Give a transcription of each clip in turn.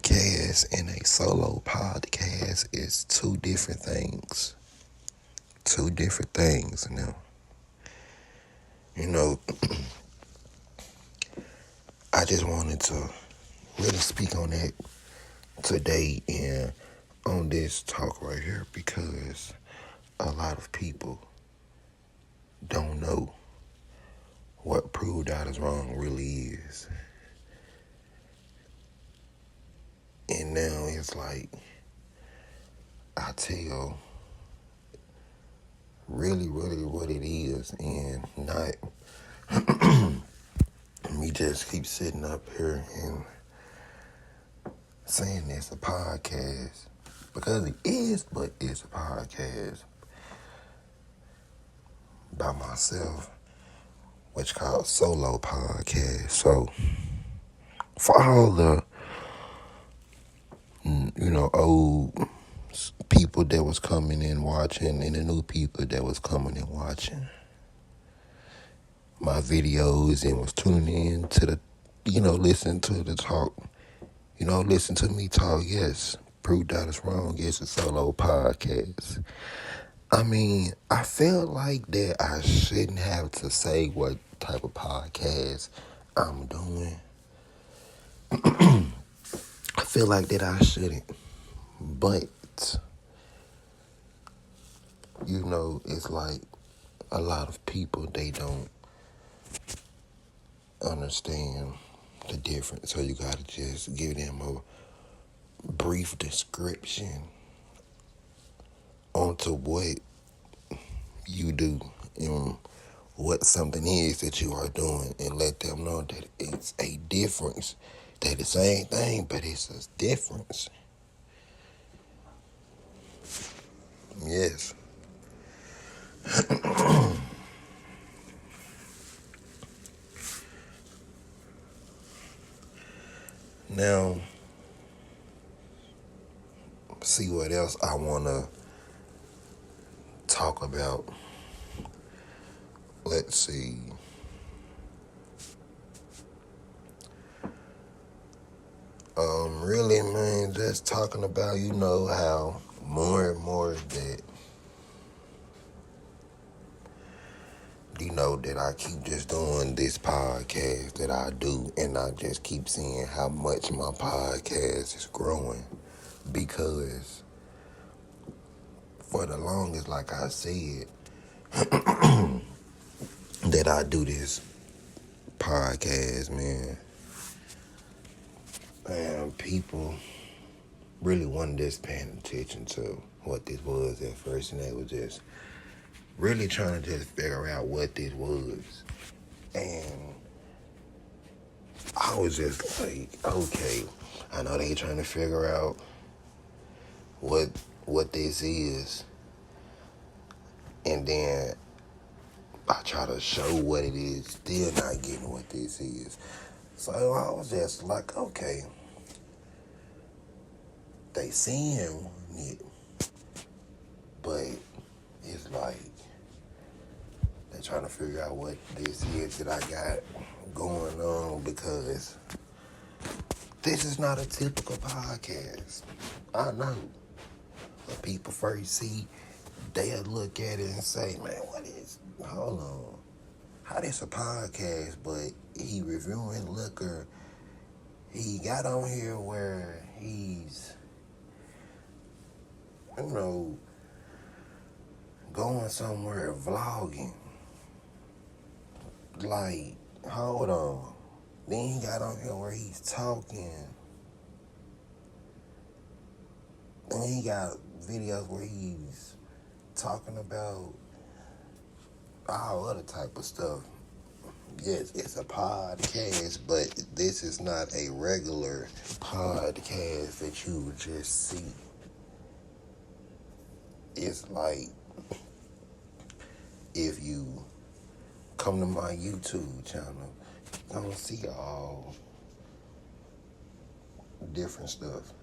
podcast and a solo podcast is two different things. Two different things now. You know, I just wanted to really speak on that today and on this talk right here because a lot of people don't know what Proved Out is Wrong really is. And now it's like I tell really what it is and not me just keep sitting up here and saying it's a podcast because it is, but it's a podcast by myself, which called solo podcast. So for all the old people that was coming in watching and the new people that was coming in watching my videos and was tuning in to the listen to the talk, listen to me talk, yes, Proved Out is Wrong, yes, a solo podcast. I mean, I feel like that I shouldn't have to say what type of podcast I'm doing. I feel like that I shouldn't. But, it's like a lot of people, they don't understand the difference. So you gotta just give them a brief description onto what you do and what something is that you are doing and let them know that it's a difference. They're the same thing, but it's a difference. Yes. Now, see what else I want to talk about. Let's see. Really, man, just talking about, how more and more that, that I keep just doing this podcast that I do, and I just keep seeing how much my podcast is growing because for the longest, like I said, that I do this podcast, man. And people really wasn't just paying attention to what this was at first, and they were just really trying to just figure out what this was. And I was just like, okay, I know they trying to figure out what this is. And then I try to show what it is, still not getting what this is. So I was just like, okay, they seeing it, but it's like they're trying to figure out what this is that I got going on because this is not a typical podcast. I know. When people first see, they'll look at it and say, man, hold on. How this a podcast, but he reviewing liquor. He got on here where he's, going somewhere vlogging. Like, hold on. Then he got on here where he's talking. And he got videos where he's talking about all other type of stuff. Yes, it's a podcast, but this is not a regular podcast that you would just see. It's like if you come to my YouTube channel, you're gonna see all different stuff.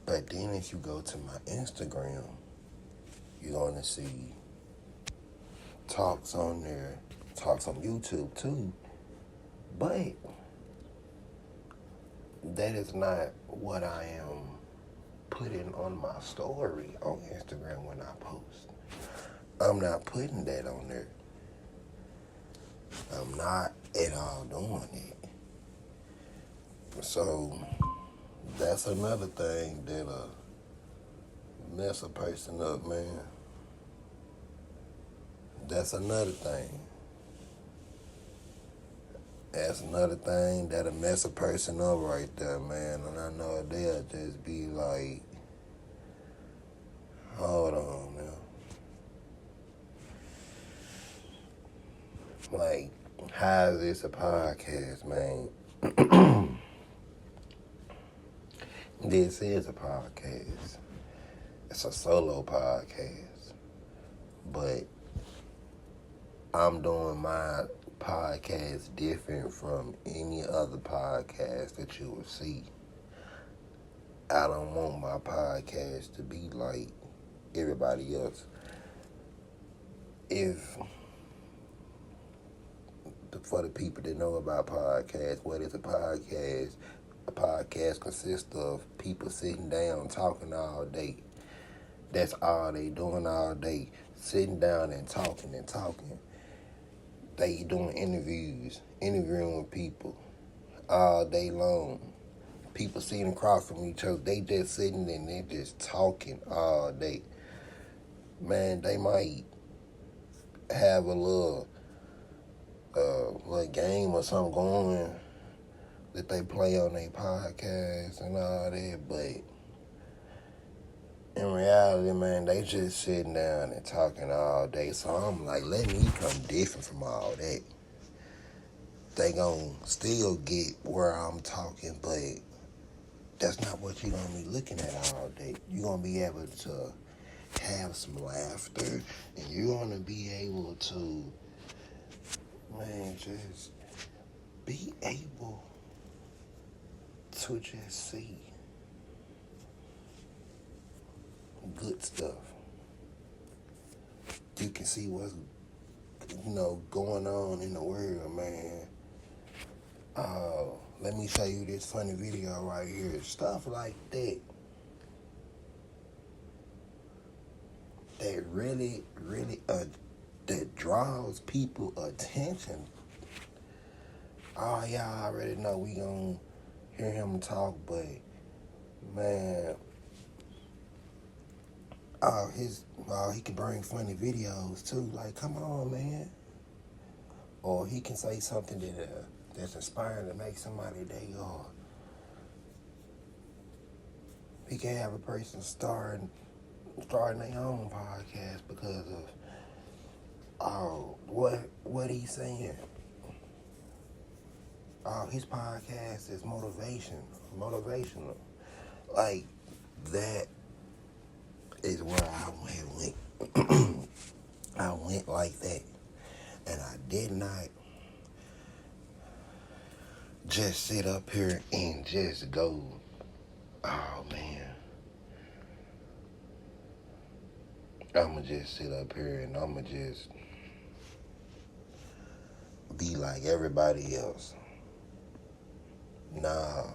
But then if you go to my Instagram, you're gonna see talks on there, talks on YouTube too. But that is not what I am putting on my story on Instagram when I post. I'm not putting that on there. I'm not at all doing it. So that's another thing that'll mess a person up, man. That's another thing. That's another thing that'll mess a person up right there, man. And I know they'll just be like, hold on now. Like, how is this a podcast, man? This is a podcast. It's a solo podcast. But I'm doing my podcast different from any other podcast that you will see. I don't want my podcast to be like everybody else. For the people that know about podcasts, what is a podcast? A podcast consists of people sitting down talking all day. That's all they doing all day. Sitting down and talking and talking. They doing interviewing people all day long. People sitting across from each other. They just sitting and they just talking all day. Man, they might have a little game or something going that they play on their podcast and all that, but in reality, man, they just sitting down and talking all day. So I'm like, let me come different from all that. They gonna still get where I'm talking, but that's not what you're gonna be looking at all day. You're gonna be able to have some laughter, and you're gonna be able to, man, just be able to just see good stuff. You can see what's, going on in the world, man. Let me show you this funny video right here. Stuff like that. That really, that draws people attention. Oh, y'all already know we gonna hear him talk, but man, he can bring funny videos too. Like, come on, man. Or he can say something that's inspiring to make somebody day, or he can have a person starting their own podcast because of what he's saying. His podcast is motivational. Like, that is where I went. I went like that. And I did not just sit up here and just go, oh man, I'ma just sit up here and I'ma just be like everybody else. Nah.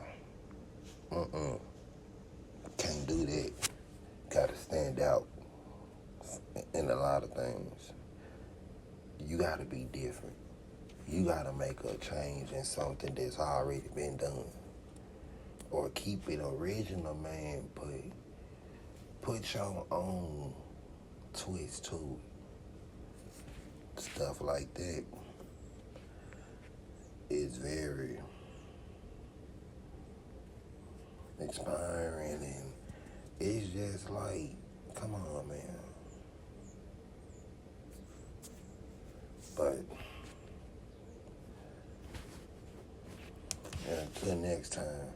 Can't do that. Gotta stand out in a lot of things. You gotta be different. You gotta make a change in something that's already been done. Or keep it original, man, but put your own twist to it. Stuff like that is very inspiring, and it's just like, come on, man. But until next time.